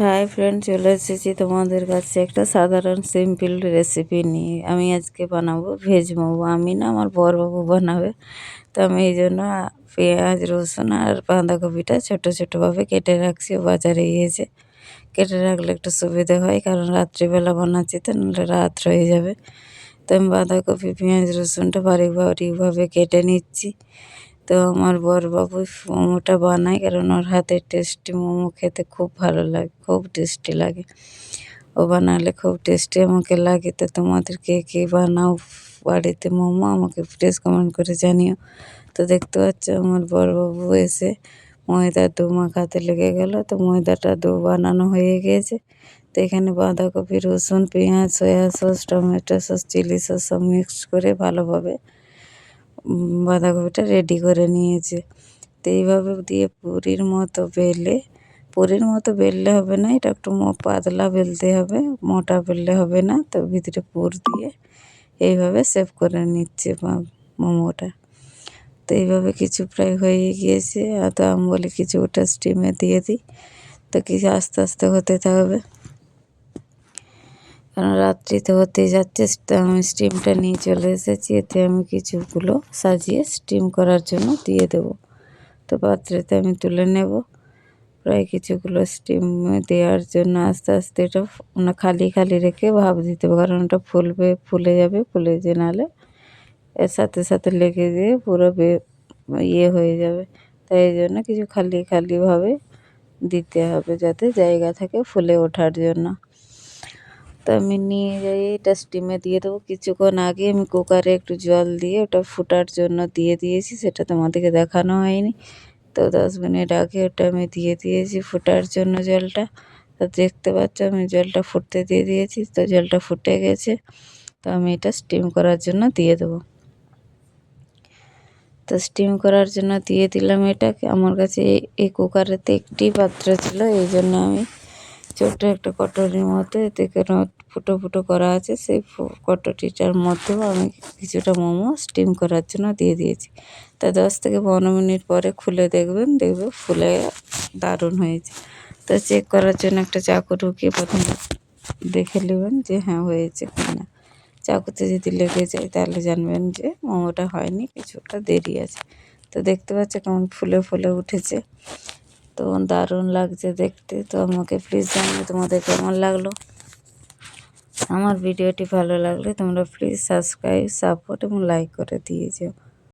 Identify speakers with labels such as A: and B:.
A: Hi friend, চলে এসেছি তোমাদের কাছে একটা সাধারণ সিম্পল রেসিপি নিয়ে। আমি আজকে বানাবো ভেজ মোমো। আমি না, আমার বড়বাবু বানাবে। তো আমি এই জন্য পেঁয়াজ, রসুন আর বাঁধাকপিটা ছোটো ছোটোভাবে কেটে রাখছি। ও বাজারে গিয়েছে, কেটে রাখলে একটু সুবিধে হয়, কারণ রাত্রিবেলা বানাচ্ছি তো, নাহলে রাত হয়ে যাবে। তো আমি বাঁধাকপি, পেঁয়াজ, রসুনটা বারিক বারিকভাবে কেটে নিচ্ছি। তো আমার বড়বাবু মোমোটা বানায়, কারণ ওর হাতের টেস্টি মোমো খেতে খুব ভালো লাগে, খুব টেস্টি লাগে। ও বানালে খুব টেস্টি আমাকে লাগে। তো তোমাদের কে কে বানাও বাড়িতে মোমো, আমাকে প্লিজ কমেন্ট করে জানিও। তো দেখতে পাচ্ছ আমার বড়বাবু এসে ময়দার ডো মাখাতে লেগে গেল। তো ময়দাটা ডো বানানো হয়ে গিয়েছে। তো এখানে বাঁধাকপি, রসুন, পেঁয়াজ, soya sauce, tomato sauce, chilli sauce সব মিক্স করে ভালোভাবে বাঁধাকপিটা রেডি করে নিয়েছে। তো এইভাবে দিয়ে পুরির মতো বেললে হবে না, এটা একটু পাতলা বেলতে হবে, মোটা বেললে হবে না। তো ভিতরে পুর দিয়ে এইভাবে সেভ করে নিচ্ছে মোমোটা। তো এইভাবে কিছু প্রায় হয়ে গিয়েছে। আর তো আমি বলি কিছু ওটা স্টিমে দিয়ে দিই। তো কিছু আস্তে আস্তে হতে থাকবে, কারণ রাত্রি তো হতে যাচ্ছে। তো আমি স্টিমটা নিয়ে চলে এসেছি। এতে আমি কিছুগুলো সাজিয়ে স্টিম করার জন্য দিয়ে দেবো। তো পাত্রেতে আমি তুলে নেব। প্রায় কিছুগুলো স্টিম দেওয়ার জন্য আস্তে আস্তে এটা খালি খালি রেখে ভাপ দিতে হবে, কারণ ওটা ফুলে যাবে, ফুলে যে নালে এর সাথে সাথে লেগে দিয়ে পুরো ইয়ে হয়ে যাবে। তাই এই জন্য কিছু খালি খালিভাবে দিতে হবে, যাতে জায়গা থাকে ফুলে ওঠার জন্য। তো আমি নিয়ে যাই এটা স্টিমে দিয়ে দেবো। কিছুক্ষণ আগে আমি কুকারে একটু জল দিয়ে ওটা ফুটার জন্য দিয়ে দিয়েছি, সেটা তোমাদেরকে দেখানো হয়নি। তো 10 মিনিট আগে ওটা আমি দিয়ে দিয়েছি ফোটার জন্য জলটা। তো দেখতে পাচ্ছ আমি জলটা ফুটতে দিয়ে দিয়েছি। তো জলটা ফুটে গেছে। তো আমি এটা স্টিম করার জন্য দিয়ে দেবো। তো স্টিম করার জন্য দিয়ে দিলাম এটাকে। আমার কাছে এই কুকারেতে একটি পাত্র ছিল, এই জন্য আমি ছোট্ট একটা কটরির মধ্যে, এতে কোনো ফুটো ফুটো করা আছে, সেই কটরিটার মধ্যেও আমি কিছুটা মোমো স্টিম করার জন্য দিয়ে দিয়েছি। তা 10 থেকে 15 মিনিট পরে খুলে দেখবে ফুলে দারুণ হয়েছে। তো চেক করার জন্য একটা চাকু ঢুকিয়ে প্রথমে দেখে নেবেন যে হ্যাঁ হয়েছে কিনা। চাকুতে যদি লেগে যায় তাহলে জানবেন যে মোমোটা হয়নি, কিছুটা দেরি আছে। তো দেখতে পাচ্ছ কেমন ফুলে ফুলে উঠেছে, তো দারুণ লাগছে দেখতে। তো আমাকে প্লিজ জানিও তোমাদের কেমন লাগলো। আমার ভিডিওটি ভালো লাগলে তোমরা প্লিজ সাবস্ক্রাইব, সাপোর্ট এবং লাইক করে দিয়ে যেও।